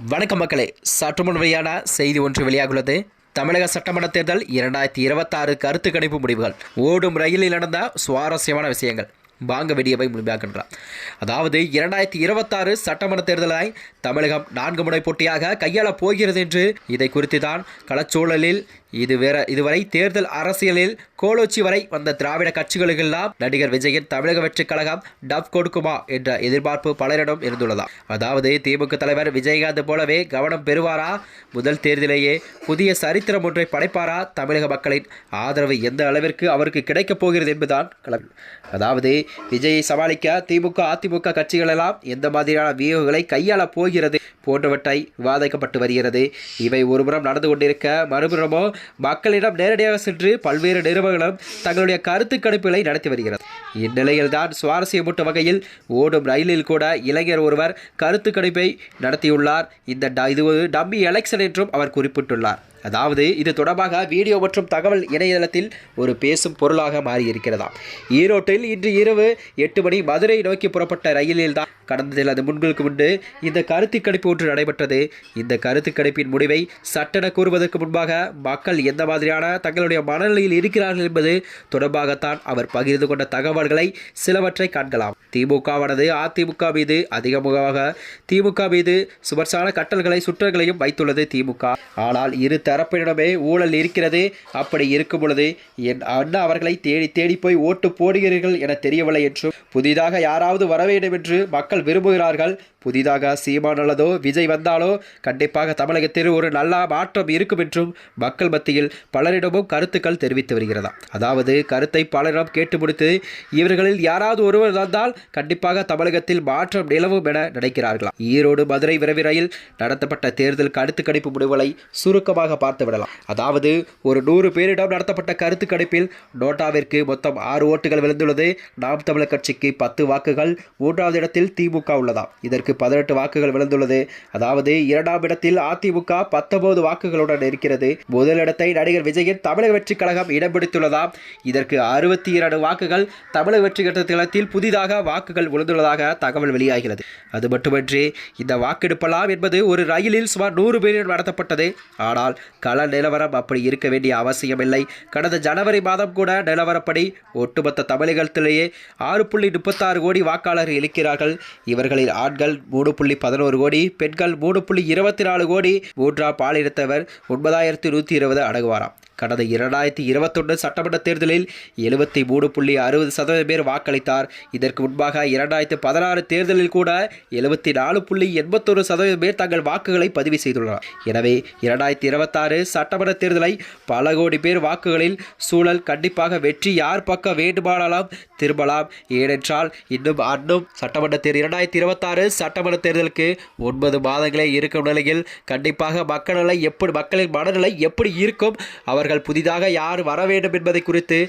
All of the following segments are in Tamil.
வணக்கம் மக்களே, சற்று முன் வெளியான செய்தி ஒன்று வெளியாகுள்ளது. தமிழக சட்டமன்ற தேர்தல் 2026 கருத்து கணிப்பு முடிவுகள். ஓடும் ரயிலில் நடந்த சுவாரஸ்யமான விஷயங்கள். வாங்க வீடியோவை முழுமையாகின்றார். அதாவது 2026 சட்டமன்ற தேர்தலை தமிழகம் 4 முனை போட்டியாக கையாளப் போகிறது என்று இதை குறித்து தான் களச்சூழலில் இதுவரை தேர்தல் அரசியலில் கோலோச்சி வரை வந்த திராவிட கட்சிகளுக்கெல்லாம் நடிகர் விஜயின் தமிழக வெற்றிக் கழகம் டப் கொடுக்குமா என்ற எதிர்பார்ப்பு பலரிடம் இருந்துள்ளதா. அதாவது திமுக தலைவர் விஜயகாந்த் போலவே கவனம் பெறுவாரா, முதல் தேர்தலேயே புதிய சரித்திரம் ஒன்றை படைப்பாரா, தமிழக மக்களின் ஆதரவு எந்த அளவிற்கு அவருக்கு கிடைக்கப் போகிறது என்பதுதான் களம். அதாவது விஜயை சமாளிக்க திமுக அதிமுக கட்சிகளெல்லாம் எந்த மாதிரியான வியூகங்களை கையாளப் போகிறது போன்றவற்றை விவாதிக்கப்பட்டு வருகிறது. இவை ஒருபுறம் நடந்து கொண்டிருக்க, மறுபுறமோ மக்களிடம் நேரடியாக சென்று பல்வேறு நிறுவனங்களும் தங்களுடைய கருத்து கணிப்புகளை நடத்தி வருகிறது. இந்நிலையில்தான் சுவாரஸ்யமூட்டும் வகையில் ஓடும் ரயிலில் கூட இளைஞர் ஒருவர் கருத்து கணிப்பை நடத்தியுள்ளார். இது ஒரு டம்மி எலெக்ஷன் என்றும் அவர் குறிப்பிட்டுள்ளார். அதாவது இது தொடர்பாக வீடியோ மற்றும் தகவல் இணையதளத்தில் ஒரு பேசும் பொருளாக மாறியிருக்கிறதாம். ஈரோட்டில் இன்று இரவு 8 மணி மதுரை நோக்கி புறப்பட்ட ரயிலில் தான் கடந்த சில முன்களுக்கு முன்பு இந்த கருத்து கணிப்பு ஒன்று நடைபெற்றது. இந்த கருத்து கணிப்பின் முடிவை சட்டென கூறுவதற்கு முன்பாக மக்கள் எந்த மாதிரியான தங்களுடைய மனநிலையில் இருக்கிறார்கள் என்பது தொடர்பாகத்தான் அவர் பகிர்ந்து கொண்ட தகவல்களை சிலவற்றை காண்கலாம். திமுகவானது அதிமுக மீது அதிகமாக திமுக மீது சுமர்சான கட்டல்களை சுற்றங்களையும் வைத்துள்ளது திமுக. ஆனால் இரு தரப்பினமே ஊழல் இருக்கிறது. அப்படி இருக்கும் பொழுது என் அண்ணா அவர்களை தேடி போய் ஓட்டு போடுகிறீர்கள் என தெரியவில்லை என்றும், புதிதாக யாராவது வர வேண்டும் என்று மக்கள் விரும்புகிறார்கள். புதிதாக சீமான் அல்லதோ விஜய் வந்தாலோ கண்டிப்பாக தமிழகத்தில் ஒரு நல்ல மாற்றம் இருக்கும் என்றும் மக்கள் மத்தியில் பலரிடமும் கருத்துக்கள் தெரிவித்து வருகிறதா. அதாவது கருத்தை பலரிடம் கேட்டு முடித்து இவர்களில் யாராவது ஒருவர் வந்தால் கண்டிப்பாக தமிழகத்தில் மாற்றம் நிலவும் என நினைக்கிறார்களா. ஈரோடு மதுரை விரைவு ரயில் நடத்தப்பட்ட தேர்தல் கருத்து கணிப்பு முடிவுகளை சுருக்கமாக பார்த்து விடலாம். அதாவது ஒரு 100 பேரிடம் நடத்தப்பட்ட கருத்து கணிப்பில் நோட்டாவிற்கு மொத்தம் 6 ஓட்டுகள் விழுந்துள்ளது. நாம் தமிழர் கட்சிக்கு 10 வாக்குகள். 3வது இடத்தில் திமுக உள்ளதாம். இதற்கு 18 வாக்குகள் விழுந்துள்ளது. அதாவது 2ஆம் இடத்தில் அதிமுக 19 வாக்குகளுடன் இருக்கிறது. முதலிடத்தை நடிகர் விஜயின் தமிழக வெற்றிக் கழகம் இடம் பிடித்துள்ளதாம். இதற்கு 62 வாக்குகள். தமிழக வெற்றி கழகத்தில் புதிதாக வாக்குகள் விழுந்துள்ளதாக தகவல் வெளியாகிறது. அது மட்டுமின்றி இந்த வாக்கெடுப்பலாம் என்பது ஒரு ரயிலில் சுமார் 100 பேரிடம் நடத்தப்பட்டது. ஆனால் கள நிலவரம் அப்படி இருக்க வேண்டிய அவசியமில்லை. கடந்த ஜனவரி மாதம் கூட நிலவரப்படி ஒட்டுமொத்த தமிழகத்திலேயே 6.36 கோடி வாக்காளர்கள் இருக்கிறார்கள். இவர்களில் ஆண்கள் 3.11 கோடி, பெண்கள் 3.24 கோடி, மூன்றாம் பாலினத்தவர் 9120 அடங்குவாராம். கடந்த 2021 சட்டமன்ற தேர்தலில் 73.60% பேர் வாக்களித்தார். இதற்கு முன்பாக 2016 தேர்தலில் கூட 74.81% பேர் தங்கள் வாக்குகளை பதிவு செய்துள்ளனர். எனவே 2026 சட்டமன்ற தேர்தலை பல கோடி பேர் வாக்குகளில் சூழல் கண்டிப்பாக வெற்றி யார் பக்கம் வேண்டுமானாலும் திரும்பலாம். ஏனென்றால் இன்னும் சட்டமன்ற தேர்தல் 2026 சட்டமன்ற தேர்தலுக்கு 9 மாதங்களே இருக்கும் நிலையில் கண்டிப்பாக மக்களின் மனநிலை எப்படி இருக்கும், அவர்கள் புதிதாக யார் வர வேண்டும் என்பதை குறித்து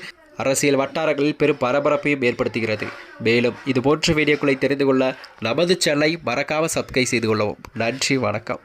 அரசியல் வட்டாரங்களில் பெரும் பரபரப்பையும் ஏற்படுத்துகிறது. மேலும் இதுபோன்ற வீடியோக்களை தெரிந்து கொள்ள நமது சேனலை மறக்காமல் சப்ஸ்கிரைப் செய்து கொள்ளவும். நன்றி, வணக்கம்.